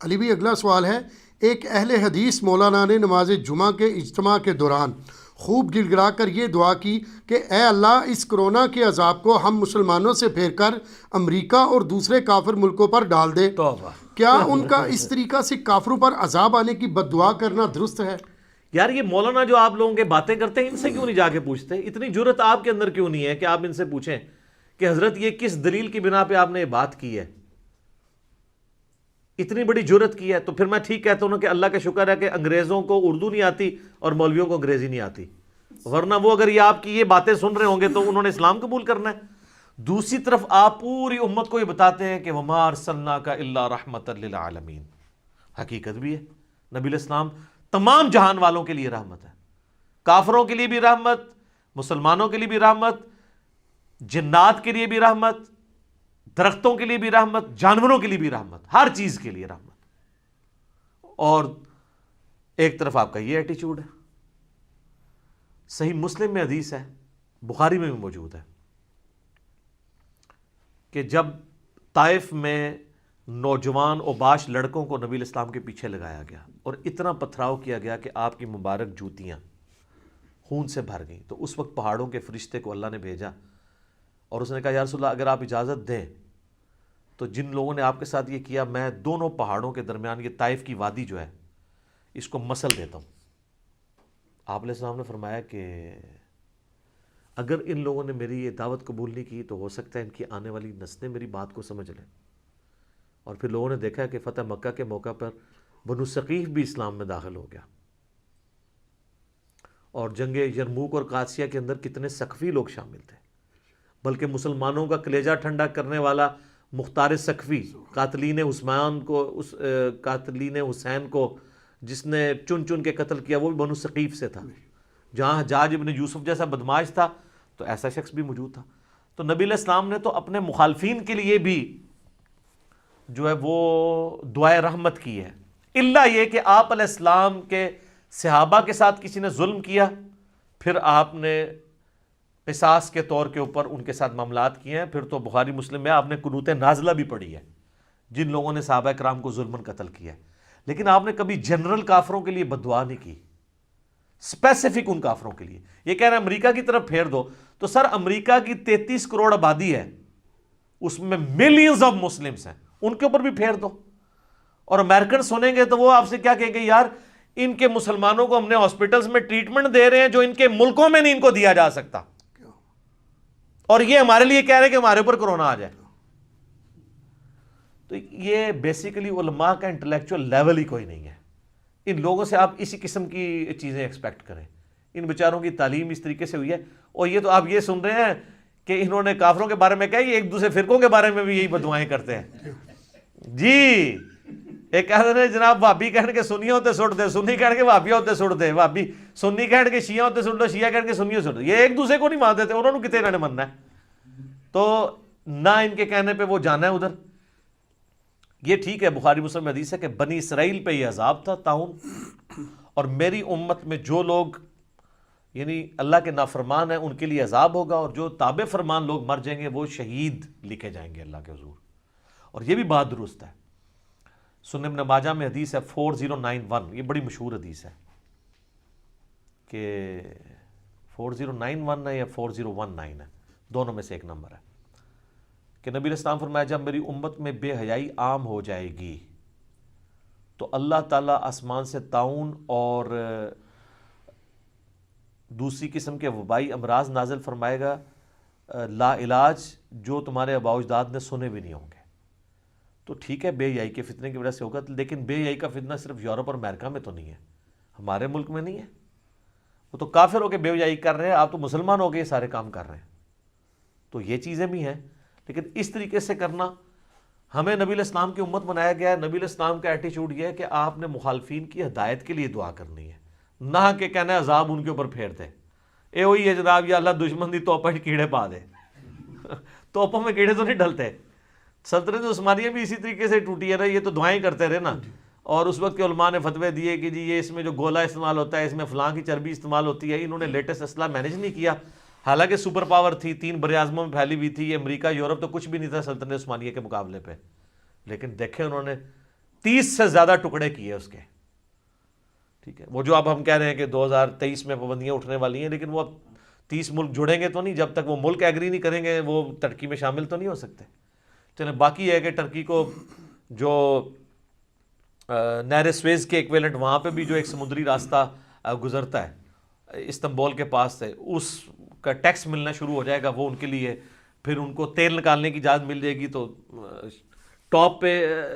علی بھی اگلا سوال ہے، ایک اہل حدیث مولانا نے نماز جمعہ کے اجتماع کے دوران خوب گڑ گڑا کر یہ دعا کی کہ اے اللہ اس کرونا کے عذاب کو ہم مسلمانوں سے پھیر کر امریکہ اور دوسرے کافر ملکوں پر ڈال دے۔ توبہ! کیا ان کا اس طریقہ سے کافروں پر عذاب آنے کی بد دعا کرنا درست ہے؟ یار یہ مولانا جو آپ لوگوں کے باتیں کرتے ہیں ان سے کیوں نہیں جا کے پوچھتے؟ اتنی جرت آپ کے اندر کیوں نہیں ہے کہ آپ ان سے پوچھیں کہ حضرت یہ کس دلیل کی بنا پہ آپ نے یہ بات کی ہے؟ اتنی بڑی جرت کی ہے تو پھر میں ٹھیک کہتا ہوں کہ اللہ کا شکر ہے کہ انگریزوں کو اردو نہیں آتی اور مولویوں کو انگریزی نہیں آتی، ورنہ وہ اگر یہ آپ کی یہ باتیں سن رہے ہوں گے تو انہوں نے اسلام قبول کرنا ہے۔ دوسری طرف آپ پوری امت کو یہ بتاتے ہیں کہ وَمَا أَرْسَلْنَاكَ إِلَّا رَحْمَةً لِلْعَالَمِينَ، حقیقت بھی ہے، نبی علیہ السلام تمام جہان والوں کے لیے رحمت ہے، کافروں کے لیے بھی رحمت، مسلمانوں کے لیے بھی رحمت، جنات کے لیے بھی رحمت، درختوں کے لیے بھی رحمت، جانوروں کے لیے بھی رحمت، ہر چیز کے لیے رحمت۔ اور ایک طرف آپ کا یہ ایٹیچیوڈ ہے۔ صحیح مسلم میں حدیث ہے، بخاری میں بھی موجود ہے کہ جب طائف میں نوجوان اوباش لڑکوں کو نبی علیہ السلام کے پیچھے لگایا گیا اور اتنا پتھراؤ کیا گیا کہ آپ کی مبارک جوتیاں خون سے بھر گئیں، تو اس وقت پہاڑوں کے فرشتے کو اللہ نے بھیجا اور اس نے کہا یا رسول اللہ اگر آپ اجازت دیں تو جن لوگوں نے آپ کے ساتھ یہ کیا میں دونوں پہاڑوں کے درمیان یہ طائف کی وادی جو ہے اس کو مسل دیتا ہوں۔ آپ علیہ السلام نے فرمایا کہ اگر ان لوگوں نے میری یہ دعوت قبول نہیں کی تو ہو سکتا ہے ان کی آنے والی نسلیں میری بات کو سمجھ لیں۔ اور پھر لوگوں نے دیکھا کہ فتح مکہ کے موقع پر بنو ثقیف بھی اسلام میں داخل ہو گیا، اور جنگ یرموک اور قادسیہ کے اندر کتنے ثقفی لوگ شامل تھے، بلکہ مسلمانوں کا کلیجہ ٹھنڈا کرنے والا مختار ثقفی قاتلین حسین کو جس نے چن چن کے قتل کیا وہ بھی بنو ثقیف سے تھا۔ جہاں حجاج ابن یوسف جیسا بدماش تھا تو ایسا شخص بھی موجود تھا۔ تو نبی علیہ السلام نے تو اپنے مخالفین کے لیے بھی جو ہے وہ دعائے رحمت کی ہے، الا یہ کہ آپ علیہ السلام کے صحابہ کے ساتھ کسی نے ظلم کیا پھر آپ نے قصاص کے طور کے اوپر ان کے ساتھ معاملات کیے ہیں، پھر تو بخاری مسلم میں آپ نے قنوت نازلہ بھی پڑھی ہے جن لوگوں نے صحابہ کرام کو ظلماً قتل کیا ہے، لیکن آپ نے کبھی جنرل کافروں کے لیے بد دعا نہیں کی، اسپیسیفک ان کافروں کے لیے۔ یہ کہہ رہے ہیں امریکہ کی طرف پھیر دو، تو سر امریکہ کی 33 کروڑ آبادی ہے، اس میں ملینز آف مسلمز ہیں، ان کے اوپر بھی پھیر دو۔ اور امریکن سنیں گے تو وہ آپ سے کیا کہیں گے، یار ان کے مسلمانوں کو ہم نے ہاسپٹلز میں ٹریٹمنٹ دے رہے ہیں جو ان کے ملکوں میں نہیں ان کو دیا جا سکتا، اور یہ ہمارے لیے کہہ رہے ہیں کہ ہمارے اوپر کرونا آ جائے۔ تو یہ بیسیکلی علماء کا انٹلیکچوئل لیول ہی کوئی نہیں ہے۔ ان لوگوں سے آپ اسی قسم کی چیزیں ایکسپیکٹ کریں، ان بیچاروں کی تعلیم اس طریقے سے ہوئی ہے، اور یہ تو آپ یہ سن رہے ہیں کہ انہوں نے کافروں کے بارے میں کہا، یہ ایک دوسرے فرقوں کے بارے میں بھی یہی بدوائیں کرتے ہیں جی۔ ایک کہتے ہیں جناب وہابی کہنے کے سنی ہوتے سٹ دے، سنی کہنے کے وہابی ہوتے سٹ دے، وہابی سنی کہنے کے شیعہ ہوتے سٹ دے، شیعہ کہنے کے سنی سٹ دے، یہ ایک دوسرے کو نہیں مانتے تھے، انہوں نے کتنے انہوں نے مننا ہے، تو نہ ان کے کہنے پہ وہ جانا ہے ادھر۔ یہ ٹھیک ہے بخاری مسلم میں حدیث ہے کہ بنی اسرائیل پہ یہ عذاب تھا طاعون، اور میری امت میں جو لوگ یعنی اللہ کے نافرمان ہیں ان کے لیے عذاب ہوگا، اور جو تابع فرمان لوگ مر جائیں گے وہ شہید لکھے جائیں گے اللہ کے حضور۔ اور یہ بھی بات درست ہے، سنن ابن ماجہ میں حدیث ہے 4091، یہ بڑی مشہور حدیث ہے کہ 4091 ہے یا 4019 ہے، دونوں میں سے ایک نمبر ہے، کہ نبی علیہ السلام فرمایا جب میری امت میں بے حیائی عام ہو جائے گی تو اللہ تعالیٰ آسمان سے طاعون اور دوسری قسم کے وبائی امراض نازل فرمائے گا لا علاج، جو تمہارے آباء و اجداد نے سنے بھی نہیں ہوں گے۔ تو ٹھیک ہے بے حیائی کے فتنے کی وجہ سے ہوگا، لیکن بے حیائی کا فتنہ صرف یورپ اور امریکہ میں تو نہیں ہے، ہمارے ملک میں نہیں ہے۔ وہ تو کافر ہو کے بے حیائی کر رہے ہیں، آپ تو مسلمان ہو کے یہ سارے کام کر رہے ہیں، تو یہ چیزیں بھی ہیں۔ لیکن اس طریقے سے کرنا، ہمیں نبی علیہ السلام کی امت بنایا گیا ہے، نبی علیہ السلام کا ایٹیچیوڈ یہ ہے کہ آپ نے مخالفین کی ہدایت کے لیے دعا کرنی ہے، نہ کہ کہنا ہے عذاب ان کے اوپر پھیر دے۔ اے وہی ہے جناب، یا اللہ دشمن دی توپہ کیڑے پا دے توپوں میں کیڑے تو نہیں ڈلتے۔ سلطنت عثمانیہ بھی اسی طریقے سے ٹوٹی ہے نا، یہ تو دعائیں کرتے رہے نا، اور اس وقت کے علماء نے فتوے دیے کہ جی یہ اس میں جو گولا استعمال ہوتا ہے، اس میں فلاں کی چربی استعمال ہوتی ہے، انہوں نے لیٹسٹ اسلحہ مینیج نہیں کیا، حالانکہ سپر پاور تھی، 3 بر اعظموں میں پھیلی ہوئی تھی، یہ امریکہ یورپ تو کچھ بھی نہیں تھا سلطنت عثمانیہ کے مقابلے پہ، لیکن دیکھیں انہوں نے 30 سے زیادہ ٹکڑے کیے اس کے. ٹھیک ہے, وہ جو اب ہم کہہ رہے ہیں کہ 2023 میں پابندیاں اٹھنے والی ہیں, لیکن وہ اب 30 ملک جڑیں گے تو نہیں, جب تک وہ ملک ایگری نہیں کریں گے وہ ترکی میں شامل تو نہیں ہو سکتے. چلیں, باقی ہے کہ ٹرکی کو جو نہر سویز کے ایکویلنٹ وہاں پہ بھی جو ایک سمندری راستہ گزرتا ہے استنبول کے پاس سے, اس کا ٹیکس ملنا شروع ہو جائے گا, وہ ان کے لیے پھر ان کو تیل نکالنے کی اجازت مل جائے گی, تو ٹاپ پہ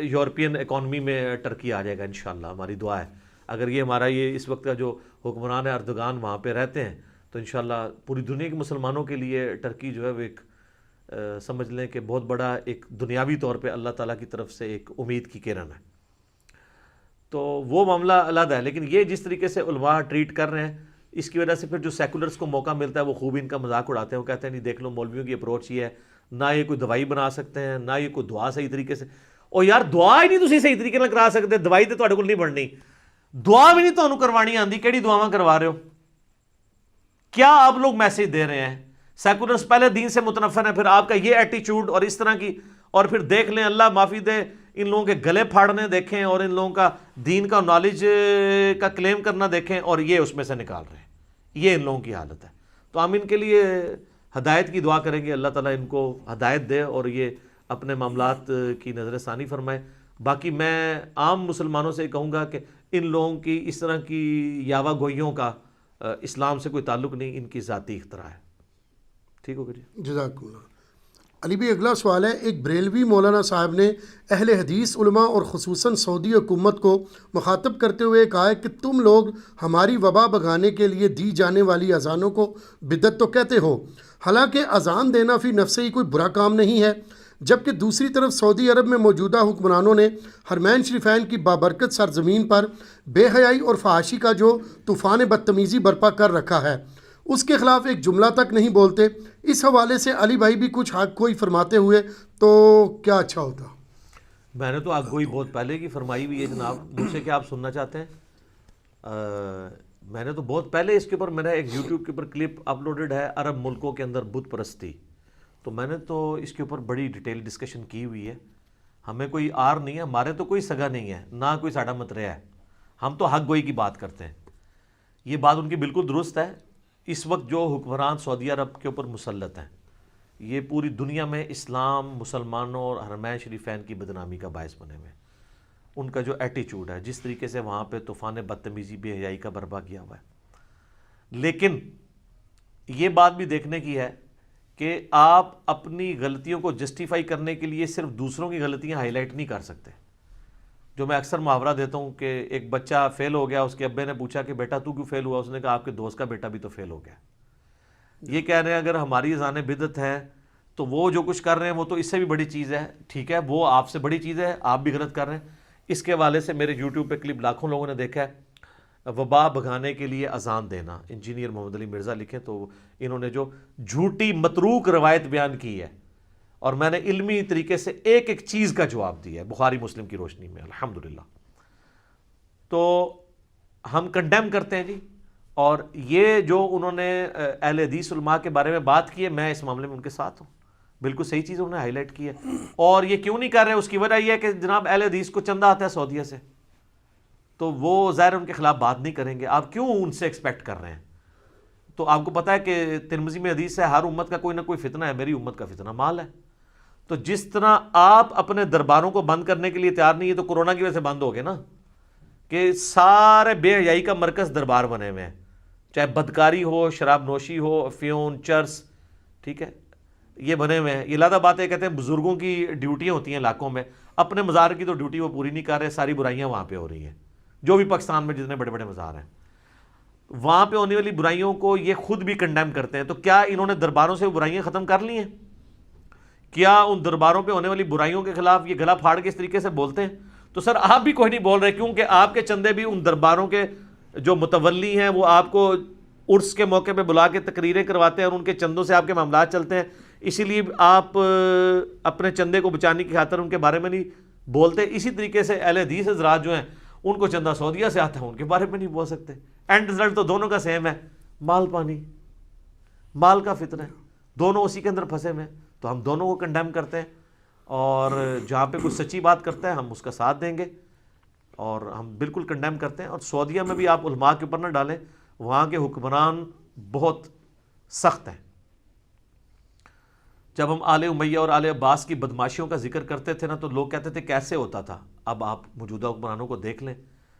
یورپین اکانومی میں ٹرکی آ جائے گا انشاءاللہ. ہماری دعا ہے اگر یہ ہمارا یہ اس وقت کا جو حکمران اردوغان وہاں پہ رہتے ہیں تو انشاءاللہ پوری دنیا کے مسلمانوں کے لیے ٹرکی جو ہے وہ ایک سمجھ لیں کہ بہت بڑا ایک دنیاوی طور پہ اللہ تعالیٰ کی طرف سے ایک امید کی کرن ہے. تو وہ معاملہ علیحدہ ہے, لیکن یہ جس طریقے سے علماء ٹریٹ کر رہے ہیں اس کی وجہ سے پھر جو سیکولرز کو موقع ملتا ہے وہ خوب ان کا مذاق اڑاتے ہیں. وہ کہتے ہیں نہیں دیکھ لو مولویوں کی اپروچ یہ ہے, نہ یہ کوئی دوائی بنا سکتے ہیں, نہ یہ کوئی دعا صحیح طریقے سے. اور یار دعا ہی نہیں تسی صحیح طریقے نال کرا سکتے, دوائی تو تہاڈے کول نہیں بننی, دعا بھی نہیں تانوں کروانی آندی, کیڑی دعاواں کروا رہے ہو؟ کیا آپ لوگ میسج دے رہے ہیں؟ سیکولرز پہلے دین سے متنفر ہیں, پھر آپ کا یہ ایٹیچیوڈ اور اس طرح کی, اور پھر دیکھ لیں اللہ معافی دے ان لوگوں کے گلے پھاڑنے دیکھیں, اور ان لوگوں کا دین کا نالج کا کلیم کرنا دیکھیں, اور یہ اس میں سے نکال رہے ہیں. یہ ان لوگوں کی حالت ہے. تو ہم ان کے لیے ہدایت کی دعا کریں گے, اللہ تعالیٰ ان کو ہدایت دے اور یہ اپنے معاملات کی نظر ثانی فرمائے. باقی میں عام مسلمانوں سے کہوں گا کہ ان لوگوں کی اس طرح کی یاوہ گوئیوں کا اسلام سے کوئی تعلق نہیں, ان کی ذاتی اختراع ہے. ٹھیک ہوگا جی, جزاک اللہ. علی بھائی اگلا سوال ہے, ایک بریلوی مولانا صاحب نے اہل حدیث علماء اور خصوصاً سعودی حکومت کو مخاطب کرتے ہوئے کہا ہے کہ تم لوگ ہماری وبا بھگانے کے لیے دی جانے والی اذانوں کو بدعت تو کہتے ہو, حالانکہ اذان دینا فی نفس ہی کوئی برا کام نہیں ہے, جبکہ دوسری طرف سعودی عرب میں موجودہ حکمرانوں نے حرمین شریفین کی بابرکت سرزمین پر بے حیائی اور فحاشی کا جو طوفان بدتمیزی برپا کر رکھا ہے اس کے خلاف ایک جملہ تک نہیں بولتے. اس حوالے سے علی بھائی بھی کچھ حق کوئی فرماتے ہوئے تو کیا اچھا ہوتا. میں نے تو آپ گوئی بہت پہلے کی فرمائی ہوئی ہے جناب, مجھ سے کیا آپ سننا چاہتے ہیں؟ میں نے تو بہت پہلے اس کے اوپر میرا ایک یوٹیوب کے اوپر کلپ اپلوڈڈ ہے, عرب ملکوں کے اندر بت پرستی, تو میں نے تو اس کے اوپر بڑی ڈیٹیل ڈسکشن کی ہوئی ہے. ہمیں کوئی آر نہیں ہے, ہمارے تو کوئی سگا نہیں ہے, نہ کوئی ساڈا متریا ہے, ہم تو حق گوئی کی بات کرتے ہیں. یہ بات ان کی بالکل درست ہے. اس وقت جو حکمران سعودی عرب کے اوپر مسلط ہیں یہ پوری دنیا میں اسلام, مسلمانوں اور حرمین شریفین کی بدنامی کا باعث بنے ہوئے ہیں. ان کا جو ایٹیچیوڈ ہے, جس طریقے سے وہاں پہ طوفان بدتمیزی بے حیائی کا برپا کیا ہوا ہے. لیکن یہ بات بھی دیکھنے کی ہے کہ آپ اپنی غلطیوں کو جسٹیفائی کرنے کے لیے صرف دوسروں کی غلطیاں ہائی لائٹ نہیں کر سکتے. جو میں اکثر محاورہ دیتا ہوں کہ ایک بچہ فیل ہو گیا, اس کے ابے نے پوچھا کہ بیٹا تو کیوں فیل ہوا؟ اس نے کہا آپ کے دوست کا بیٹا بھی تو فیل ہو گیا. یہ کہہ رہے ہیں اگر ہماری اذان بدعت ہے تو وہ جو کچھ کر رہے ہیں وہ تو اس سے بھی بڑی چیز ہے. ٹھیک ہے, وہ آپ سے بڑی چیز ہے, آپ بھی غلط کر رہے ہیں. اس کے حوالے سے میرے یوٹیوب پہ کلپ لاکھوں لوگوں نے دیکھا ہے, وبا بھگانے کے لیے اذان دینا. انجینئر محمد علی مرزا لکھیں تو انہوں نے جو جھوٹی متروک روایت بیان کی ہے, اور میں نے علمی طریقے سے ایک ایک چیز کا جواب دیا ہے بخاری مسلم کی روشنی میں الحمدللہ. تو ہم کنڈیم کرتے ہیں جی. اور یہ جو انہوں نے اہل حدیث علماء کے بارے میں بات کی ہے, میں اس معاملے میں ان کے ساتھ ہوں. بالکل صحیح چیز انہوں نے ہائی لائٹ کی ہے. اور یہ کیوں نہیں کر رہے, اس کی وجہ یہ ہے کہ جناب اہل حدیث کو چندہ آتا ہے سعودیہ سے, تو وہ ظاہر ان کے خلاف بات نہیں کریں گے. آپ کیوں ان سے ایکسپیکٹ کر رہے ہیں؟ تو آپ کو پتہ ہے کہ ترمذی میں حدیث ہے ہر امت کا کوئی نہ کوئی فتنہ ہے, میری امت کا فتنہ مال ہے. تو جس طرح آپ اپنے درباروں کو بند کرنے کے لیے تیار نہیں ہے, تو کورونا کی وجہ سے بند ہو گئے نا, کہ سارے بے حیائی کا مرکز دربار بنے ہوئے ہیں, چاہے بدکاری ہو, شراب نوشی ہو, افیون, چرس, ٹھیک ہے, یہ بنے ہوئے ہیں. یہ لادہ باتیں کہتے ہیں بزرگوں کی ڈیوٹیاں ہوتی ہیں علاقوں میں, اپنے مزار کی تو ڈیوٹی وہ پوری نہیں کر رہے, ساری برائیاں وہاں پہ ہو رہی ہیں. جو بھی پاکستان میں جتنے بڑے بڑے مزار ہیں وہاں پہ ہونے والی برائیوں کو یہ خود بھی کنڈیم کرتے ہیں. تو کیا انہوں نے درباروں سے وہ برائیاں ختم کر لی ہیں؟ کیا ان درباروں پہ ہونے والی برائیوں کے خلاف یہ گلا پھاڑ کے اس طریقے سے بولتے ہیں؟ تو سر آپ بھی کوئی نہیں بول رہے, کیونکہ آپ کے چندے بھی ان درباروں کے جو متولی ہیں وہ آپ کو عرس کے موقع پہ بلا کے تقریریں کرواتے ہیں اور ان کے چندوں سے آپ کے معاملات چلتے ہیں. اسی لیے آپ اپنے چندے کو بچانے کی خاطر ان کے بارے میں نہیں بولتے. اسی طریقے سے اہل حدیث حضرات جو ہیں ان کو چندہ سعودیہ سے آتا ہے, ان کے بارے میں نہیں بول سکتے. اینڈ رزلٹ تو دونوں کا سیم ہے, مال پانی, مال کا فتنہ ہے, دونوں اسی کے اندر پھنسے ہوئے ہیں. تو ہم دونوں کو کنڈیم کرتے ہیں, اور جہاں پہ کوئی سچی بات کرتا ہے ہم اس کا ساتھ دیں گے, اور ہم بالکل کنڈیم کرتے ہیں. اور سعودیہ میں بھی آپ علماء کے اوپر نہ ڈالیں, وہاں کے حکمران بہت سخت ہیں. جب ہم آل امیہ اور آل عباس کی بدماشیوں کا ذکر کرتے تھے نا, تو لوگ کہتے تھے کیسے ہوتا تھا. اب آپ موجودہ حکمرانوں کو دیکھ لیں,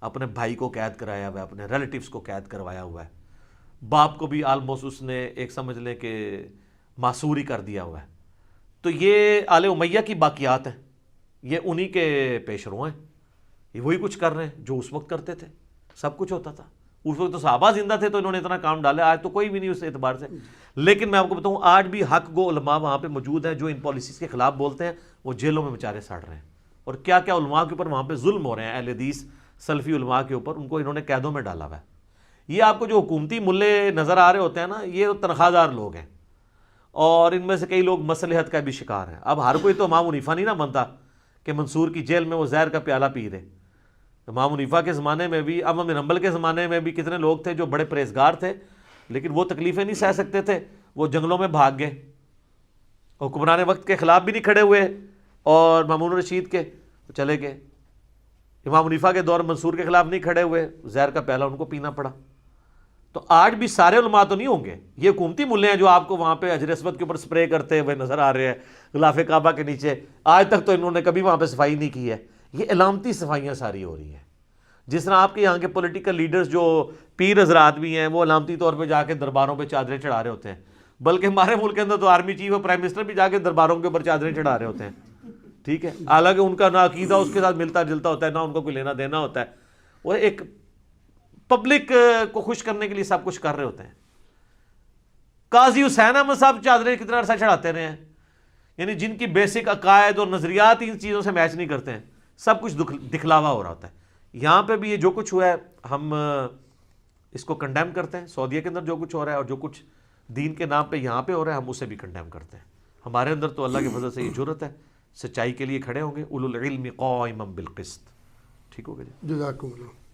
اپنے بھائی کو قید کرایا ہوا ہے, اپنے ریلیٹیوز کو قید کروایا ہوا ہے, باپ کو بھی آلموسٹ اس نے ایک سمجھ لیں کہ معصور ہی کر دیا ہوا ہے. تو یہ آل امیہ کی باقیات ہیں, یہ انہی کے پیش رو ہیں, یہ وہی کچھ کر رہے ہیں جو اس وقت کرتے تھے. سب کچھ ہوتا تھا اس وقت, تو صحابہ زندہ تھے تو انہوں نے اتنا کام ڈالا, آج تو کوئی بھی نہیں اس اعتبار سے. لیکن میں آپ کو بتاؤں, آج بھی حق گو علماء وہاں پہ موجود ہیں جو ان پالیسیز کے خلاف بولتے ہیں, وہ جیلوں میں بیچارے سڑ رہے ہیں. اور کیا کیا علماء کے اوپر وہاں پہ ظلم ہو رہے ہیں, اہل حدیث سلفی علماء کے اوپر, ان کو انہوں نے قیدوں میں ڈالا ہوا ہے. یہ آپ کو جو حکومتی ملے نظر آ رہے ہوتے ہیں نا, یہ تنخواہ دار لوگ ہیں, اور ان میں سے کئی لوگ مصلحت کا بھی شکار ہیں. اب ہر کوئی تو امام حنیفہ نہیں نہ بنتا کہ منصور کی جیل میں وہ زہر کا پیالہ پی رہے. امام حنیفہ کے زمانے میں بھی, احمد بن حنبل کے زمانے میں بھی کتنے لوگ تھے جو بڑے پرہیزگار تھے, لیکن وہ تکلیفیں نہیں سہ سکتے تھے, وہ جنگلوں میں بھاگ گئے, حکمران وقت کے خلاف بھی نہیں کھڑے ہوئے, اور مامون الرشید کے چلے گئے. امام حنیفہ کے دور منصور کے خلاف نہیں کھڑے ہوئے, زہر کا پیالہ ان کو پینا پڑا. تو آج بھی سارے علماء تو نہیں ہوں گے, یہ حکومتی ملے ہیں جو آپ کو وہاں پہ حجر اسود کے اوپر سپرے کرتے ہوئے نظر آ رہے ہیں غلاف کعبہ کے نیچے. آج تک تو انہوں نے کبھی وہاں پہ صفائی نہیں کی ہے. یہ علامتی صفائیاں ساری ہو رہی ہیں. جس طرح آپ کے یہاں کے پولیٹیکل لیڈرز جو پیر حضرات بھی ہیں, وہ علامتی طور پہ جا کے درباروں پہ چادریں چڑھا رہے ہوتے ہیں, بلکہ ہمارے ملک کے اندر تو آرمی چیف اور پرائم منسٹر بھی جا کے درباروں کے اوپر چادریں چڑھا رہے ہوتے ہیں. ٹھیک ہے, حالانکہ ان کا نہ عقیدہ اس کے ساتھ ملتا جلتا ہوتا ہے, نہ ان کو کوئی لینا دینا ہوتا ہے. وہ ایک پبلک کو خوش کرنے کے لیے سب کچھ کر رہے ہوتے ہیں. قاضی حسین احمد صاحب چادریں کتنا عرصہ چڑھاتے رہے ہیں, یعنی جن کی بیسک عقائد اور نظریات ان چیزوں سے میچ نہیں کرتے ہیں, سب کچھ دکھلاوا ہو رہا ہوتا ہے. یہاں پہ بھی یہ جو کچھ ہوا ہے ہم اس کو کنڈیم کرتے ہیں. سعودیہ کے اندر جو کچھ ہو رہا ہے اور جو کچھ دین کے نام پہ یہاں پہ ہو رہا ہے, ہم اسے بھی کنڈیم کرتے ہیں. ہمارے اندر تو اللہ کے فضل سے یہ جرأت ہے, سچائی کے لیے کھڑے ہوں گے. اولو العلم قائما بالقسط. ٹھیک ہو گیا جی, جزاکم اللہ.